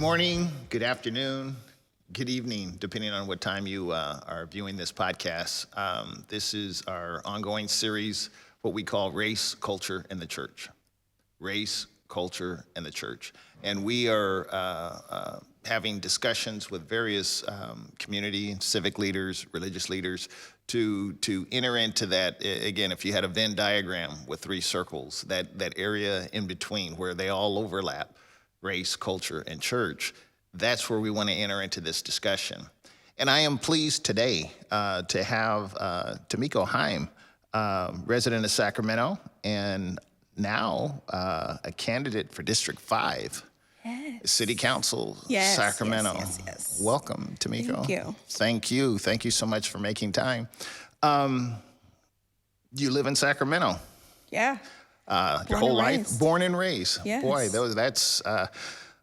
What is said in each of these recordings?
morning, good afternoon, good evening, depending on what time you are viewing this podcast. This is our ongoing series, what we call Race, Culture, and the Church. Race, Culture, and the Church. And we are having discussions with various community, civic leaders, religious leaders to enter into that. Again, if you had a Venn diagram with three circles, that area in between where they all overlap, race, culture, and church, that's where we want to enter into this discussion. And I am pleased today to have Tamiko Heim, resident of Sacramento, and now a candidate for District 5, City Council, Sacramento. Yes. Welcome, Tamiko. Thank you. Thank you. Thank you so much for making time. You live in Sacramento. Yeah. Your whole life? Born and raised. Yes. Boy, that's...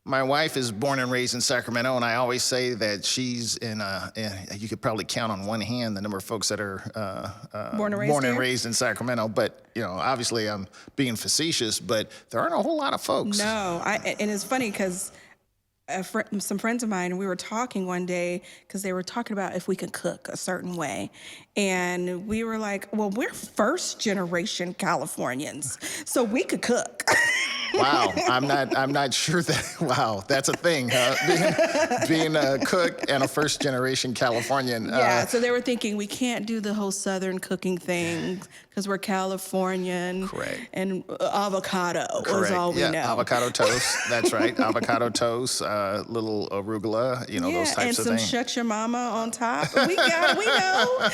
My wife is born and raised in Sacramento, and I always say that she's you could probably count on one hand the number of folks that are born and raised in Sacramento. But, obviously I'm being facetious, but there aren't a whole lot of folks. No, and it's funny because some friends of mine, we were talking one day because they were talking about if we could cook a certain way. And we were like, well, we're first generation Californians, so we could cook. Wow, I'm not sure that. Wow, that's a thing, huh? Being a cook and a first generation Californian. Yeah, so they were thinking we can't do the whole Southern cooking thing because we're Californian. Correct. And avocado is all we know. Avocado toast. That's right. Avocado toast, little arugula. Those types of things. And some shut your mama on top. We know.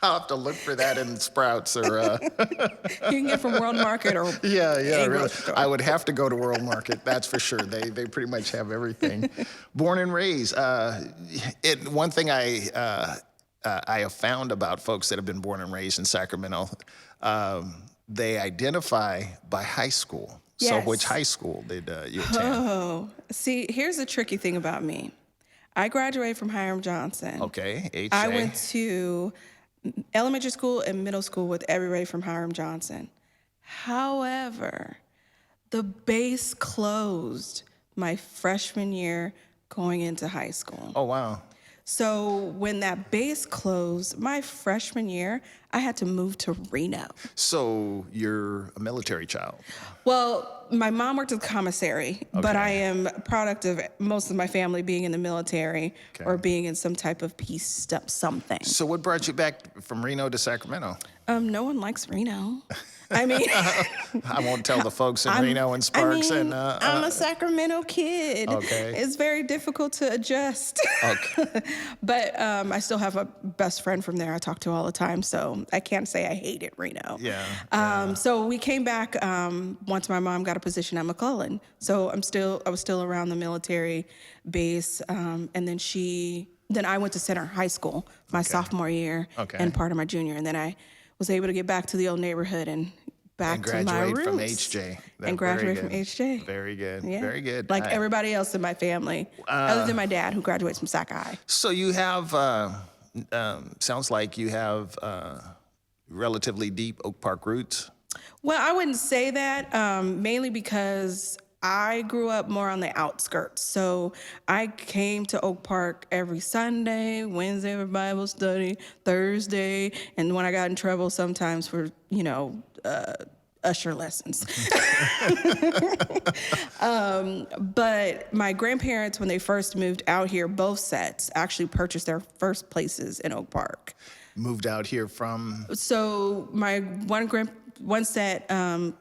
I'll have to look for that in Sprouts or. You can get from World Market or really. I would have to go to World Market. That's for sure. They pretty much have everything. Born and raised. One thing I have found about folks that have been born and raised in Sacramento, they identify by high school. Yes. So which high school did you attend? Oh, see, here's the tricky thing about me. I graduated from Hiram Johnson. Okay, HJ. I went to elementary school and middle school with everybody from Hiram Johnson. However, the base closed my freshman year going into high school. Oh, wow. So when that base closed, my freshman year, I had to move to Reno. So you're a military child? Well, my mom worked at the commissary, but I am a product of most of my family being in the military or being in some type of peace stuff, something. So what brought you back from Reno to Sacramento? No one likes Reno. I mean, I won't tell the folks in Reno and Sparks. I'm a Sacramento kid. Okay. It's very difficult to adjust. Okay. But I still have a best friend from there I talk to all the time, so I can't say I hated Reno. Yeah. So we came back once my mom got a position at McClellan. So I was still around the military base, and then I went to Center High School my sophomore year and part of my junior, and then I was able to get back to the old neighborhood and back to my roots. From HJ. And graduate from HJ. Very good. Yeah. Very good. Like everybody else in my family, other than my dad who graduates from Sac High. So you have, sounds like you have relatively deep Oak Park roots. Well, I wouldn't say that, mainly because I grew up more on the outskirts. So I came to Oak Park every Sunday, Wednesday for Bible study, Thursday, and when I got in trouble sometimes for, usher lessons. But my grandparents, when they first moved out here, both sets actually purchased their first places in Oak Park. Moved out here from? So my one set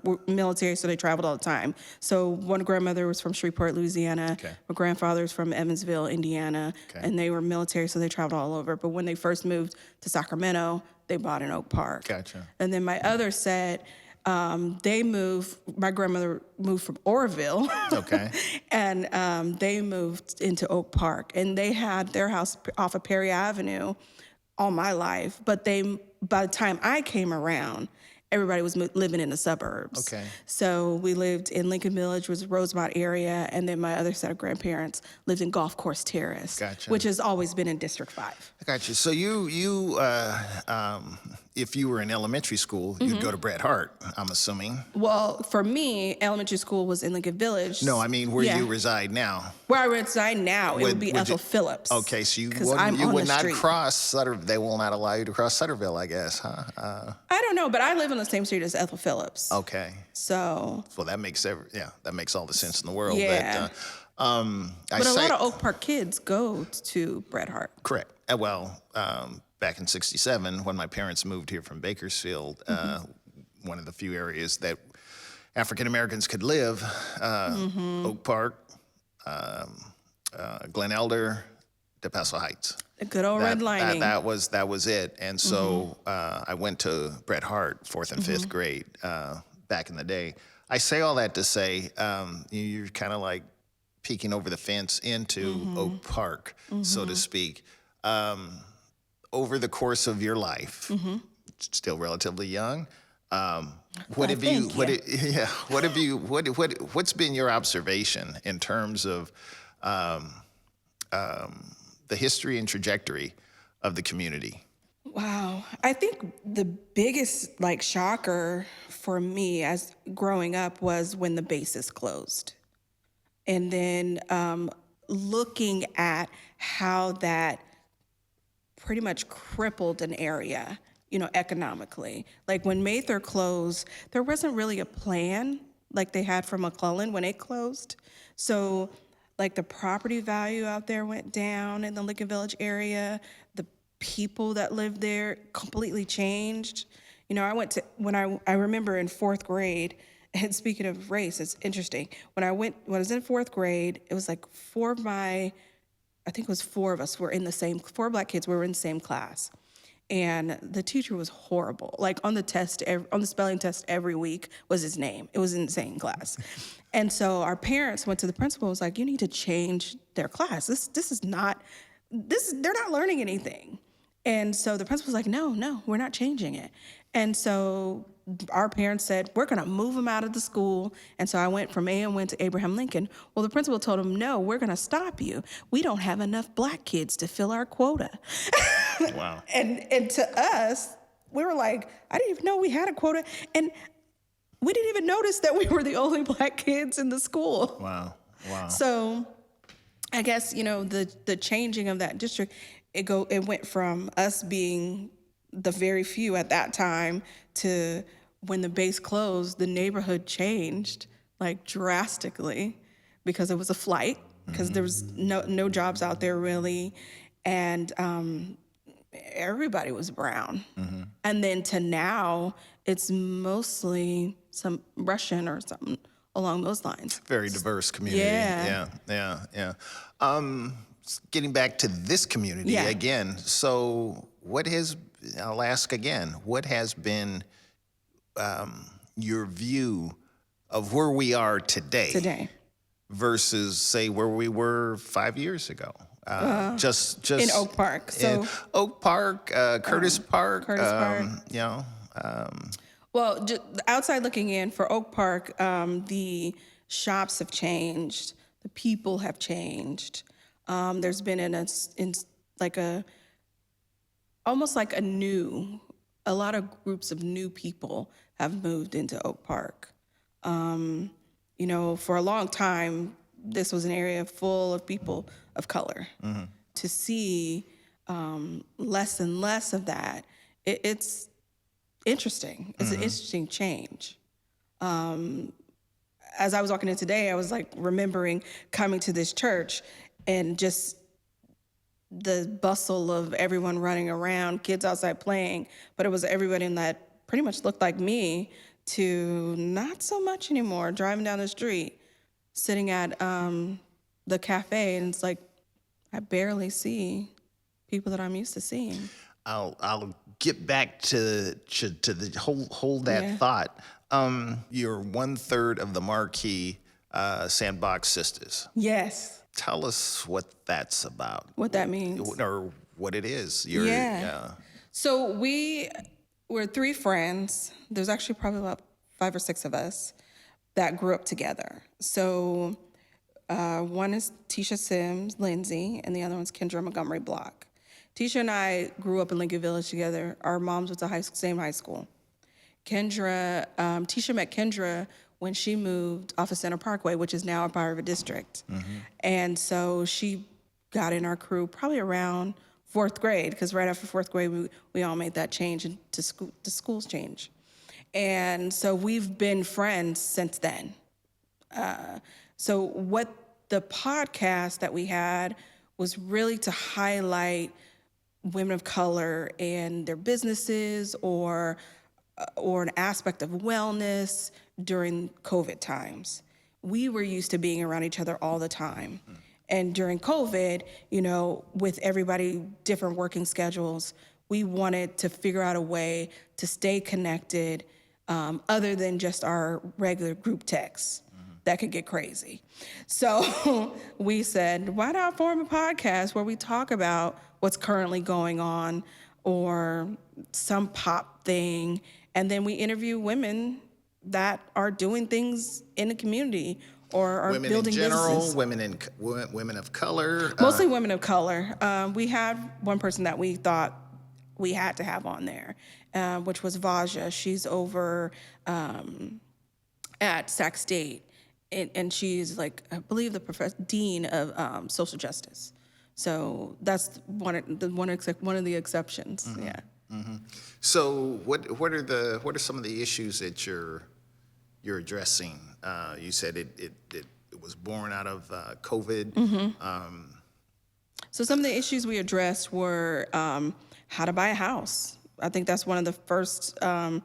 were military, so they traveled all the time. So one grandmother was from Shreveport, Louisiana. My grandfather was from Evansville, Indiana. And they were military, so they traveled all over. But when they first moved to Sacramento, they bought in Oak Park. Gotcha. And then my other set, my grandmother moved from Oroville. And they moved into Oak Park. And they had their house off of Perry Avenue all my life. But by the time I came around, everybody was living in the suburbs. So we lived in Lincoln Village, was Rosemont area, and then my other set of grandparents lived in Golf Course Terrace, which has always been in District 5. I got you. So you if you were in elementary school, you'd go to Bret Harte, I'm assuming. Well, for me, elementary school was in Lincoln Village. No, I mean where Yeah. you reside now. Where I reside now, it would be Ethel Phillips. Okay, so you 'cause I'm on would the not street. cross Sutter. They will not allow you to cross Sutterville, I guess, huh? I don't know, but I live on the same street as Ethel Phillips. Okay. So, Well, that makes that makes all the sense in the world. Yeah. But but a lot of Oak Park kids go to Bret Harte. correct. Well, back in '67, when my parents moved here from Bakersfield, one of the few areas that African Americans could live, Oak Park, Glen Elder, De Paso Heights. A good old redlining. That was it. And so I went to Bret Harte, 4th and 5th grade, back in the day. I say all that to say you're kind of like peeking over the fence into Oak Park, so to speak. Over the course of your life, still relatively young, what's been your observation in terms of the history and trajectory of the community? Wow. I think the biggest shocker for me as growing up was when the bases closed. And then looking at how that pretty much crippled an area, economically. Like when Mather closed, there wasn't really a plan like they had for McClellan when it closed. So the property value out there went down in the Lincoln Village area. The people that lived there completely changed. I went to, I remember in 4th grade, and speaking of race, it's interesting. When I was in 4th grade, it was I think it was 4 of us were in the same, 4 Black kids were in the same class. And the teacher was horrible. On the test, on the spelling test every week was his name. It was an insane class. And so our parents went to the principal and was like, you need to change their class. They're not learning anything. And so the principal was like, no, we're not changing it. And so our parents said, we're going to move them out of the school. And so I went from A&Win to Abraham Lincoln. Well, the principal told him, no, we're going to stop you. We don't have enough Black kids to fill our quota. Wow. And to us, we were like, I didn't even know we had a quota. And we didn't even notice that we were the only Black kids in the school. Wow. So I guess, the changing of that district, it went from us being the very few at that time to when the base closed, the neighborhood changed drastically because it was a flight, because there was no jobs out there really. And everybody was brown. And then to now, it's mostly some Russian or something along those lines. Very diverse community. Yeah. Getting back to this community again. So I'll ask again, what has been your view of where we are today versus, say, where we were 5 years ago? Just in Oak Park. So Oak Park, Curtis Park. Well, outside looking in for Oak Park, the shops have changed. The people have changed. There's been almost like a lot of groups of new people have moved into Oak Park. For a long time, this was an area full of people of color. To see less and less of that, it's interesting. It's an interesting change. As I was walking in today, I was remembering coming to this church and just the bustle of everyone running around, kids outside playing, but it was everybody that pretty much looked like me, to not so much anymore, driving down the street, sitting at the cafe, and it's I barely see people that I'm used to seeing. I'll get back to the hold that thought. You're 1/3 of the marquee Sandbox Sisters. Yes. Tell us what that's about. What that means. Or what it is. So we're 3 friends. There's actually probably about 5 or 6 of us that grew up together. So one is Tisha Sims, Lindsay, and the other one's Kendra Montgomery Block. Tisha and I grew up in Lincoln Village together. Our moms went to same high school. Tisha met Kendra when she moved off of Center Parkway, which is now a part of a district. And so she got in our crew probably around 4th grade, because right after 4th grade, we all made that change to school, the schools change. And so we've been friends since then. So what the podcast that we had was really to highlight women of color and their businesses or an aspect of wellness during COVID times. We were used to being around each other all the time. And during COVID, with everybody different working schedules, we wanted to figure out a way to stay connected other than just our regular group texts that could get crazy. So we said, why not form a podcast where we talk about what's currently going on or some pop thing, and then we interview women that are doing things in the community or are Women building in general, businesses. women of color. Mostly women of color. We had one person that we thought we had to have on there, which was Vaja. She's over at Sac State, and she's like, I believe, the dean of social justice. So that's one of the exceptions. Yeah. So what are some of the issues that you're addressing? You said it was born out of COVID. So some of the issues we addressed were how to buy a house. I think that's one of the first. I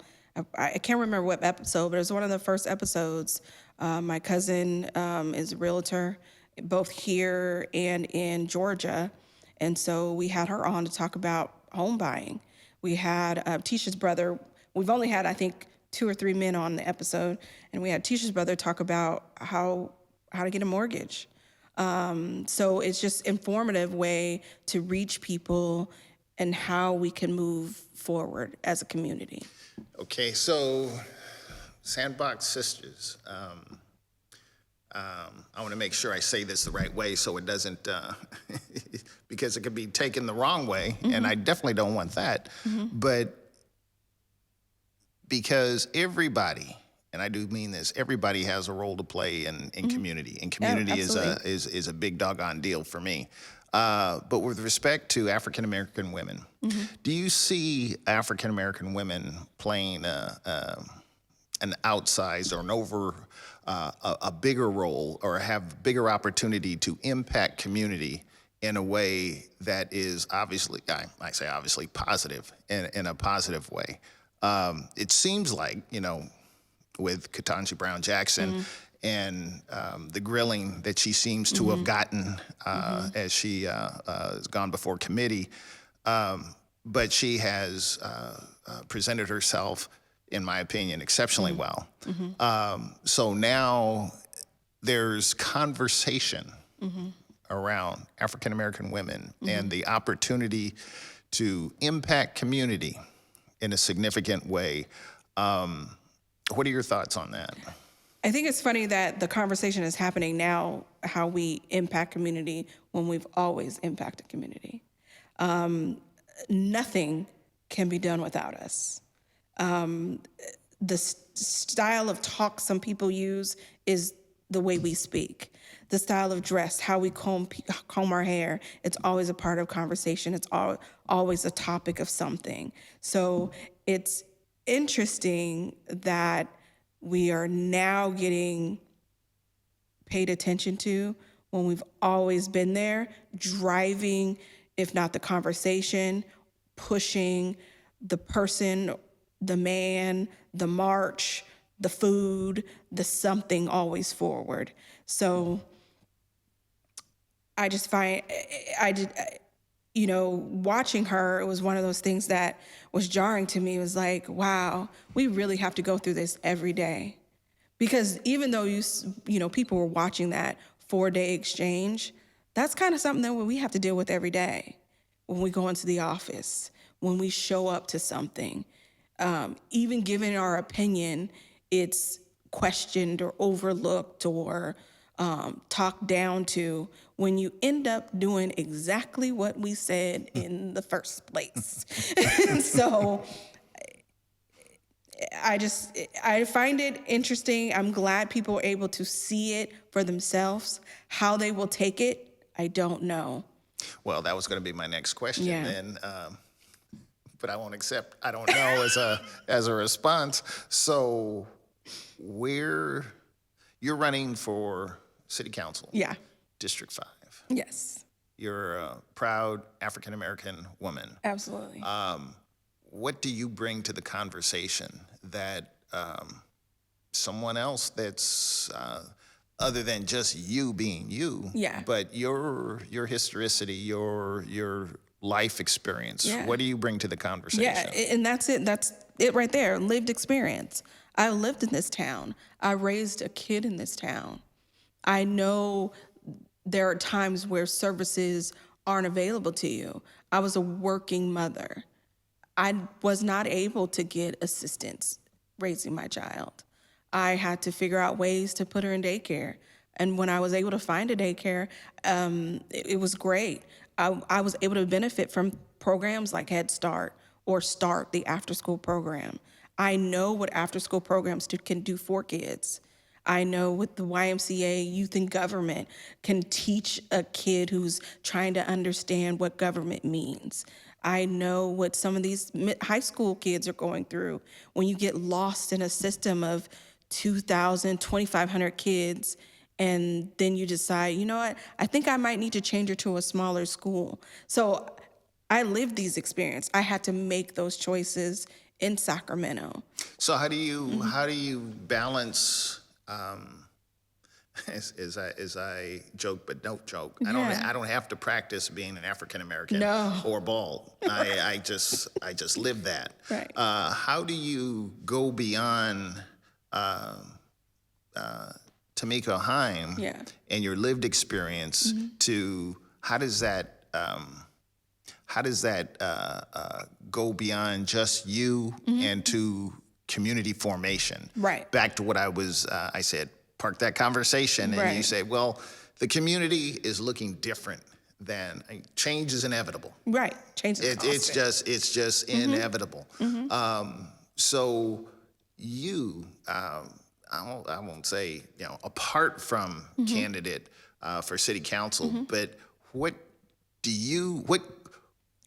can't remember what episode, but it was one of the first episodes. My cousin is a realtor, both here and in Georgia, and so we had her on to talk about home buying. We had Tisha's brother. We've only had, I think, 2 or 3 men on the episode, and we had Tisha's brother talk about how to get a mortgage. So it's just informative way to reach people and how we can move forward as a community. Okay, so Sandbox Sisters. I want to make sure I say this the right way so it doesn't, because it could be taken the wrong way, and I definitely don't want that. But because everybody, and I do mean this, everybody has a role to play in community, and community is a big doggone deal for me. But with respect to African-American women, do you see African-American women playing an outsized or a bigger role, or have bigger opportunity to impact community in a way that is obviously, I say obviously, positive, in a positive way? It seems like, with Ketanji Brown Jackson and the grilling that she seems to have gotten as she has gone before committee, but she has presented herself, in my opinion, exceptionally well. So now there's conversation around African-American women and the opportunity to impact community in a significant way. What are your thoughts on that? I think it's funny that the conversation is happening now, how we impact community, when we've always impacted community. Nothing can be done without us. The style of talk some people use is the way we speak. The style of dress, how we comb our hair, it's always a part of conversation. It's always a topic of something. So it's interesting that we are now getting paid attention to when we've always been there, driving, if not the conversation, pushing the person, the man, the march, the food, the something always forward. So I just find, watching her, it was one of those things that was jarring to me. It was like, wow, we really have to go through this every day. Because even though people were watching that 4-day exchange, that's kind of something that we have to deal with every day. When we go into the office, when we show up to something, even giving our opinion, it's questioned or overlooked or talked down to when you end up doing exactly what we said in the first place. So I find it interesting. I'm glad people are able to see it for themselves. How they will take it, I don't know. Well, that was going to be my next question, Yeah. and but I won't accept "I don't know" as a response. So, you're running for city council, Yeah. District 5. Yes. You're a proud African American woman. Absolutely. What do you bring to the conversation that someone else that's other than just you being you, Yeah. but your historicity, your life experience? Yeah. What do you bring to the conversation? Yeah, and that's it. That's it right there. Lived experience. I lived in this town. I raised a kid in this town. I know there are times where services aren't available to you. I was a working mother. I was not able to get assistance raising my child. I had to figure out ways to put her in daycare. And when I was able to find a daycare, it was great. I was able to benefit from programs like Head Start or START, the after-school program. I know what after-school programs can do for kids. I know what the YMCA Youth in Government can teach a kid who's trying to understand what government means. I know what some of these high school kids are going through when you get lost in a system of 2,000, 2,500 kids, and then you decide, you know what, I think I might need to change her to a smaller school. So I lived these experiences. I had to make those choices in Sacramento. So how do you balance? As I joke, but don't joke. I don't have to practice being an African American or bald. I just live that. Right. How do you go beyond Tamiko Heim and your lived experience to how does that go beyond just you and to community formation? Right. Back to what I said, park that conversation, and you say, well, the community is looking different than change is inevitable. Right. Change is constant. It's just inevitable. So you, I won't say, apart from candidate for city council, but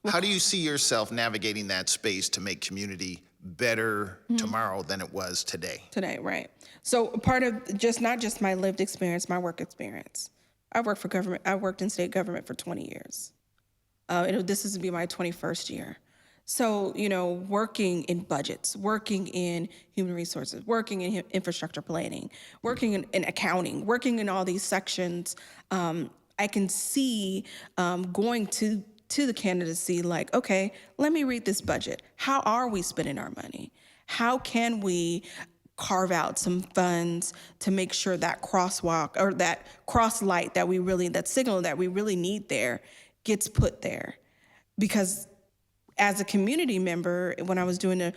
how do you see yourself navigating that space to make community better tomorrow than it was today? Today, right. So part of not just my lived experience, my work experience. I worked for government. I worked in state government for 20 years. This is to be my 21st year. So, working in budgets, working in human resources, working in infrastructure planning, working in accounting, working in all these sections, I can see going to the candidacy like, okay, let me read this budget. How are we spending our money? How can we carve out some funds to make sure that crosswalk or that cross light that signal that we really need there gets put there? Because as a community member, when I was doing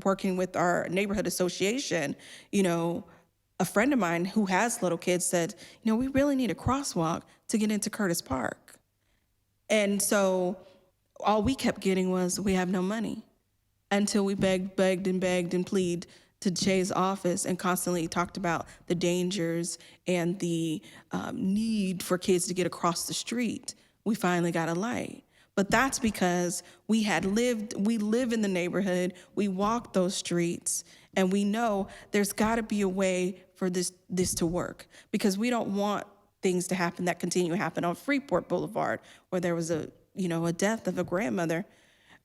working with our neighborhood association, a friend of mine who has little kids said, we really need a crosswalk to get into Curtis Park. And so all we kept getting was, we have no money, until we begged and pleaded to Jay's office and constantly talked about the dangers and the need for kids to get across the street. We finally got a light. But that's because we live in the neighborhood, we walk those streets, and we know there's gotta be a way for this to work, because we don't want things to happen that continue to happen on Freeport Boulevard, where there was a death of a grandmother.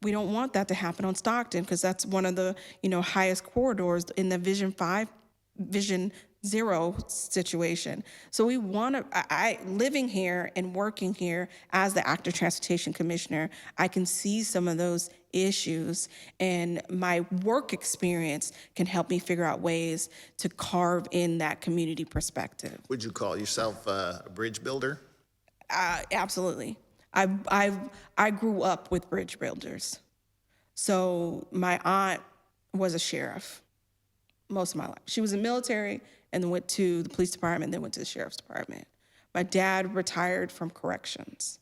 We don't want that to happen on Stockton, because that's one of the, highest corridors in the Vision Zero situation. So we want to, living here and working here as the active transportation commissioner, I can see some of those issues, and my work experience can help me figure out ways to carve in that community perspective. Would you call yourself a bridge builder? Absolutely. I grew up with bridge builders. So my aunt was a sheriff. most of my life. She was in the military and then went to the police department, then went to the sheriff's department. My dad retired from corrections.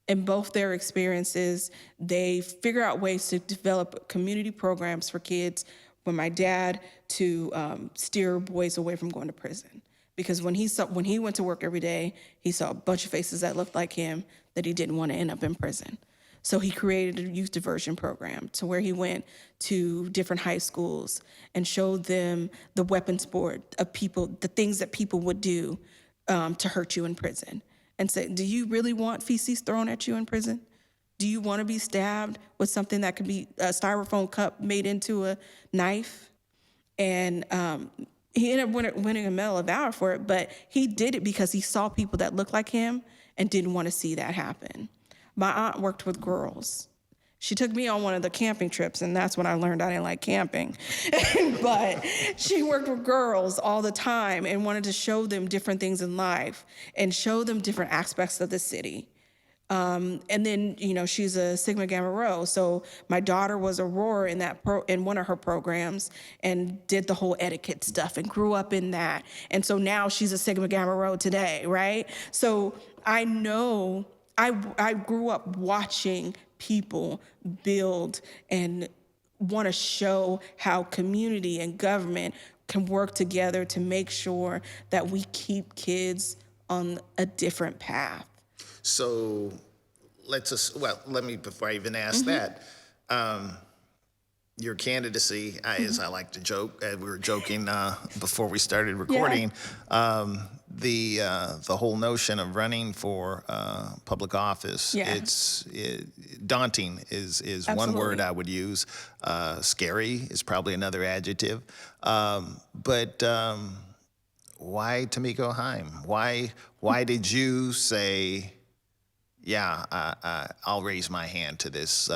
In both their experiences, they figure out ways to develop community programs for kids. For my dad to steer boys away from going to prison, because when he went to work every day, he saw a bunch of faces that looked like him that he didn't want to end up in prison. So he created a youth diversion program to where he went to different high schools and showed them the weapons board of people, the things that people would do to hurt you in prison, and say, do you really want feces thrown at you in prison? Do you want to be stabbed with something that could be a styrofoam cup made into a knife? And he ended up winning a Medal of Valor for it, but he did it because he saw people that looked like him and didn't want to see that happen. My aunt worked with girls. She took me on one of the camping trips, and that's when I learned I didn't like camping. But she worked with girls all the time and wanted to show them different things in life and show them different aspects of the city. And then, she's a Sigma Gamma Rho. So my daughter was a roar in one of her programs and did the whole etiquette stuff and grew up in that. And so now she's a Sigma Gamma Rho today, right? So I know I grew up watching people build and want to show how community and government can work together to make sure that we keep kids on a different path. So let me, before I even ask that, your candidacy, as I like to joke, we were joking before we started recording, the whole notion of running for public office, daunting is Absolutely. One word I would use. Scary is probably another adjective. But why Tamiko Heim? Why did you say, I'll raise my hand to this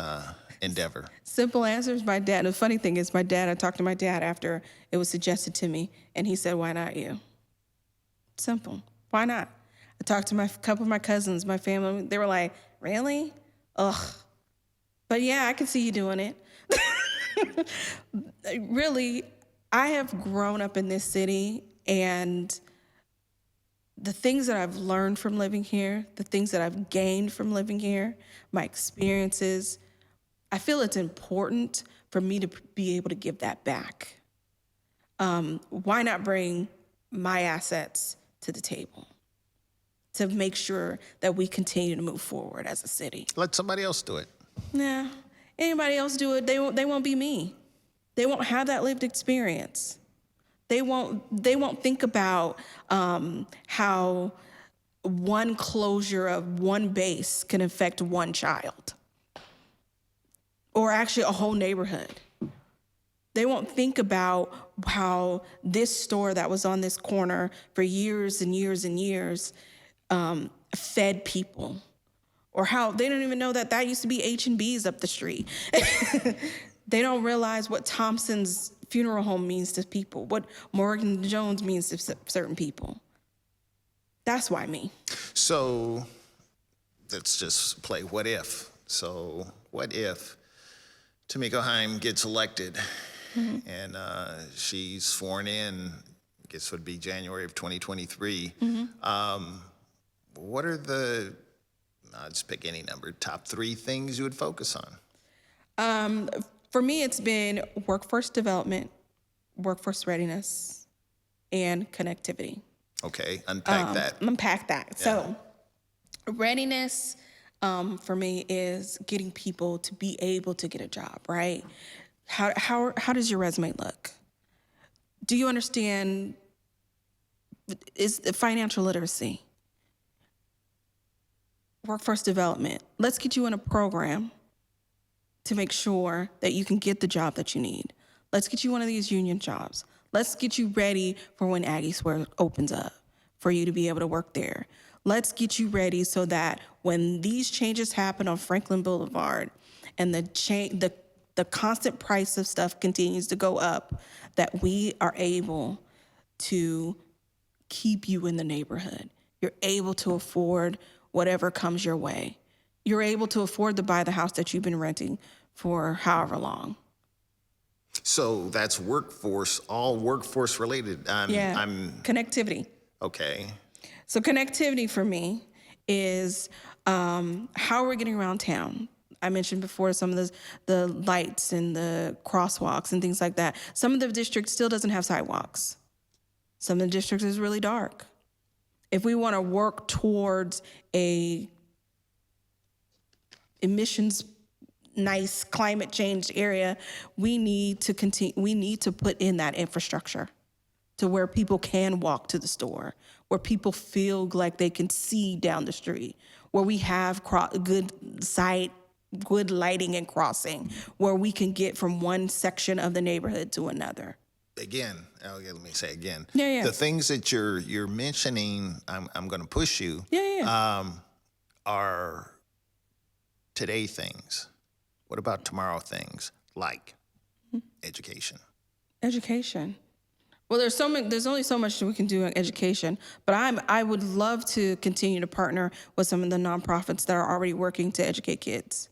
endeavor? Simple answer is my dad. The funny thing is I talked to my dad after it was suggested to me, and he said, why not you? Simple. Why not? I talked to a couple of my cousins, my family. They were like, really? Ugh. But yeah, I can see you doing it. Really, I have grown up in this city, and the things that I've learned from living here, the things that I've gained from living here, my experiences, I feel it's important for me to be able to give that back. Why not bring my assets to the table to make sure that we continue to move forward as a city? Let somebody else do it. Nah, anybody else do it, they won't be me. They won't have that lived experience. They won't think about how one closure of one base can affect one child, or actually a whole neighborhood. They won't think about how this store that was on this corner for years and years and years fed people, or how they don't even know that used to be H&B's up the street. They don't realize what Thompson's funeral home means to people, what Morgan Jones means to certain people. That's why me. So let's just play what if. So what if Tamiko Heim gets elected and she's sworn in, I guess would be January of 2023. What are the, I'll just pick any number, top 3 things you would focus on? For me, it's been workforce development, workforce readiness, and connectivity. Okay, unpack that. Yeah. So readiness for me is getting people to be able to get a job, right? How does your resume look? Do you understand is financial literacy? Workforce development. Let's get you in a program to make sure that you can get the job that you need. Let's get you one of these union jobs. Let's get you ready for when Aggie Square opens up for you to be able to work there. Let's get you ready so that when these changes happen on Franklin Boulevard and the constant price of stuff continues to go up, that we are able to keep you in the neighborhood. You're able to afford whatever comes your way. You're able to afford to buy the house that you've been renting for however long. So that's workforce, all workforce related. Connectivity. Okay. So connectivity for me is how we're getting around town. I mentioned before some of the lights and the crosswalks and things like that. Some of the districts still doesn't have sidewalks. Some of the districts is really dark. If we want to work towards a emissions nice climate change area, we need to continue. We need to put in that infrastructure to where people can walk to the store, where people feel like they can see down the street, where we have good sight, good lighting and crossing, where we can get from one section of the neighborhood to another. Again, let me say again. Yeah. The things that you're mentioning, I'm going to push you. Are today things. What about tomorrow things like education? Education. Well, there's only so much we can do in education, but I would love to continue to partner with some of the nonprofits that are already working to educate kids.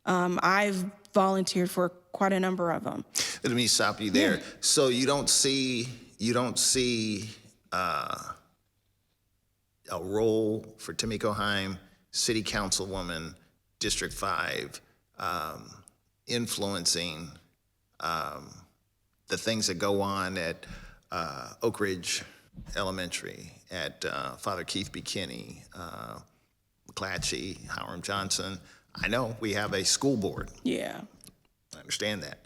I've volunteered for quite a number of them. Let me stop you there. So you don't see a role for Tamiko Heim, City Councilwoman, District 5, influencing the things that go on at Oak Ridge Elementary, at Father Keith B. Kinney, McClatchy, Howard Johnson. I know we have a school board. Yeah. I understand that.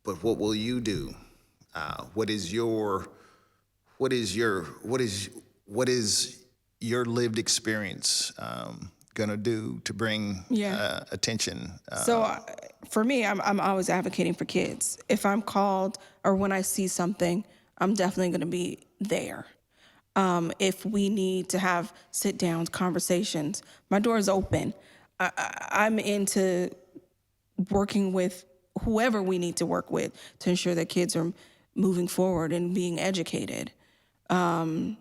But what will you do? What is your lived experience going to do to bring attention? So for me, I'm always advocating for kids. If I'm called or when I see something, I'm definitely going to be there. If we need to have sit-down conversations, my door is open. I'm into working with whoever we need to work with to ensure that kids are moving forward and being educated. I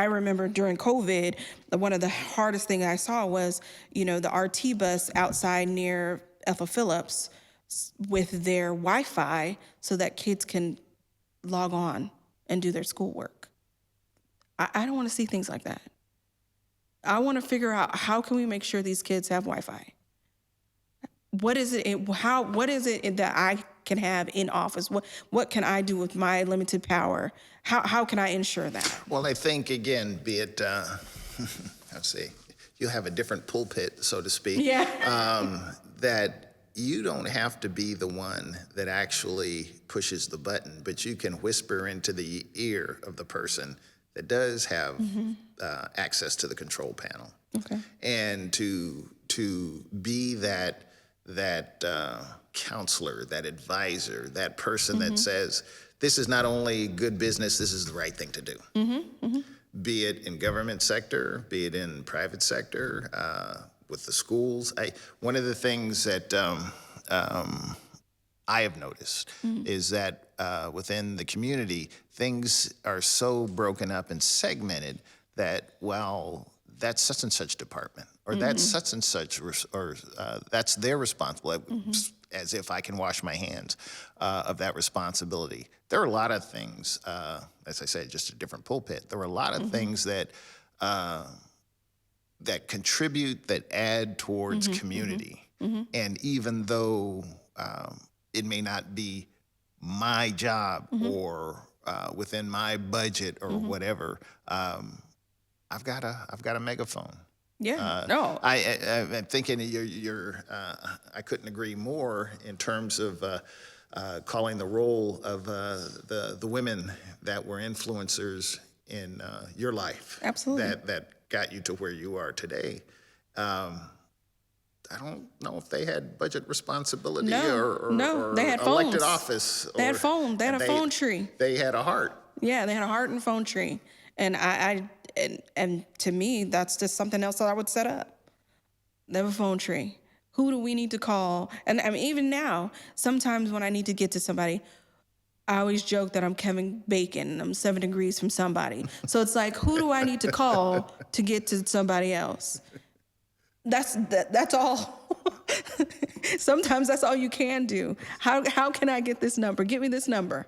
remember during COVID, one of the hardest things I saw was, the RT bus outside near Ethel Phillips with their Wi-Fi so that kids can log on and do their schoolwork. I don't want to see things like that. I want to figure out how can we make sure these kids have Wi-Fi? What is it that I can have in office? What can I do with my limited power? How can I ensure that? Well, I think, again, be it, let's see, you have a different pulpit, so to speak. That you don't have to be the one that actually pushes the button, but you can whisper into the ear of the person that does have access to the control panel. Okay. And to be that counselor, that advisor, that person that says, this is not only good business, this is the right thing to do. Be it in government sector, be it in private sector, with the schools. One of the things that I have noticed is that within the community, things are so broken up and segmented that, well, that's such and such department, or that's such and such, or that's their responsibility, as if I can wash my hands of that responsibility. There are a lot of things, as I said, just a different pulpit. There are a lot of things that that contribute, that add towards community. And even though it may not be my job or within my budget or whatever, I've got a megaphone. No. I'm thinking you're I couldn't agree more in terms of calling the role of the women that were influencers in your life. Absolutely. That got you to where you are today. I don't know if they had budget responsibility or they had elected phones. office. They had phone. They had a phone tree. They had a heart. Yeah, they had a heart and phone tree. And and to me, that's just something else that I would set up. They have a phone tree. Who do we need to call? And I mean, even now, sometimes when I need to get to somebody, I always joke that I'm Kevin Bacon and I'm 7 degrees from somebody. So it's like, who do I need to call to get to somebody else? That's all. Sometimes that's all you can do. How can I get this number? Give me this number.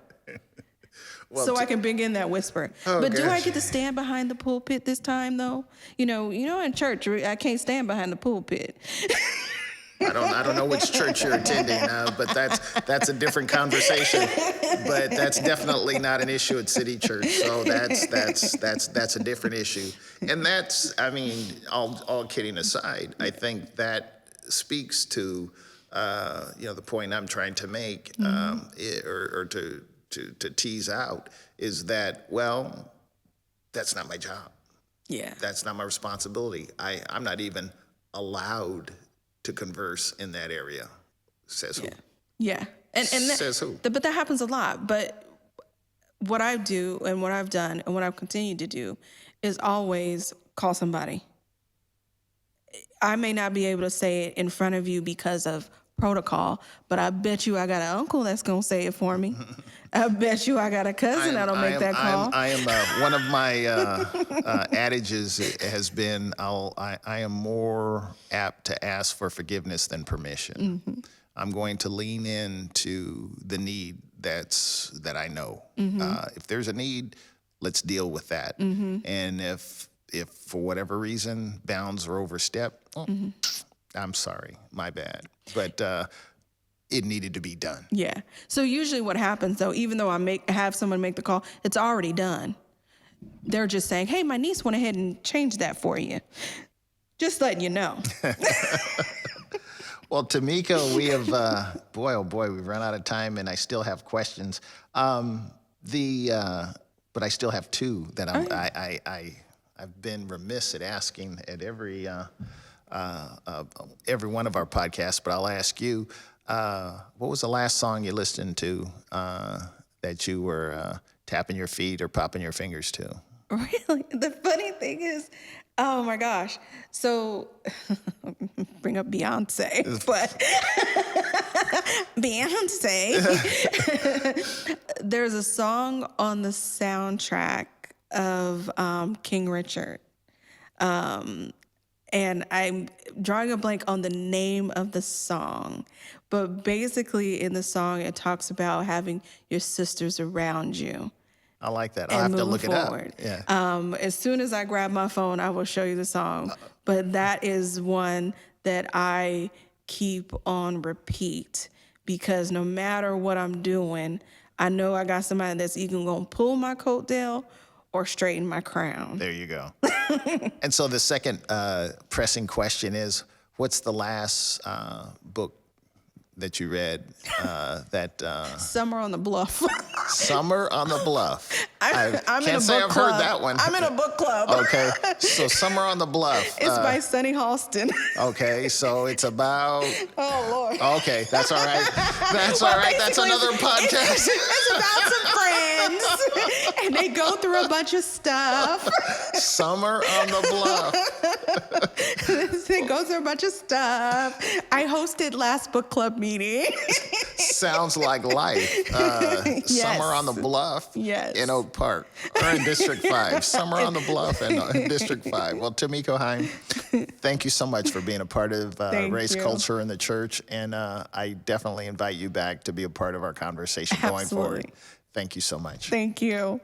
Well, so I can begin that whisper. But do I get to stand behind the pulpit this time, though? You know, in church, I can't stand behind the pulpit. I don't know which church you're attending, but that's a different conversation. But that's definitely not an issue at City Church. So that's a different issue. And that's, I mean, all kidding aside, I think that speaks to the point I'm trying to make, or to tease out, is that, well, that's not my job. Yeah. That's not my responsibility. I'm not even allowed to converse in that area. Says who? Yeah. And says who? But that happens a lot. But what I do and what I've done and what I've continued to do is always call somebody. I may not be able to say it in front of you because of protocol, but I bet you I got an uncle that's going to say it for me. I bet you I got a cousin that'll make that call. I am one of my adages has been I am more apt to ask for forgiveness than permission. Mm-hmm. I'm going to lean into the need that I know. Mm-hmm. If there's a need, let's deal with that. Mm-hmm. And if for whatever reason bounds are overstepped, I'm sorry, my bad. But it needed to be done. Yeah. So usually what happens, though, even though I have someone make the call, it's already done. They're just saying, hey, my niece went ahead and changed that for you. Just letting you know. Well, Tamiko, we have, we've run out of time, and I still have questions. But I still have two that I've been remiss at asking at every one of our podcasts, but I'll ask you, what was the last song you listened to that you were tapping your feet or popping your fingers to? Really? The funny thing is, oh my gosh. So, bring up Beyonce, but Beyonce. There's a song on the soundtrack of King Richard. And I'm drawing a blank on the name of the song. But basically in the song, it talks about having your sisters around you. I like that. I'll have to look forward. It up. Yeah. As soon as I grab my phone, I will show you the song. But that is one that I keep on repeat because no matter what I'm doing, I know I got somebody that's either going to pull my coattail or straighten my crown. There you go. And so the second pressing question is, what's the last book that you read Summer on the Bluff. Summer on the Bluff. I'm can't in a say book I've club. heard that one. I'm in a book club. Okay, so Summer on the Bluff. It's by Sunny Halston. Okay, so it's about... Oh, Lord. Okay, that's all right. That's all right. That's another podcast. It's about some friends, and they go through a bunch of stuff. Summer on the Bluff. They go through a bunch of stuff. I hosted last book club meeting. Sounds like life. Yes. Summer on the Bluff in Oak Park, or in District 5. Summer on the Bluff in District 5. Well, Tamiko Heim, thank you so much for being a part of race culture in the church, and I definitely invite you back to be a part of our conversation going forward. Thank you so much. Thank you.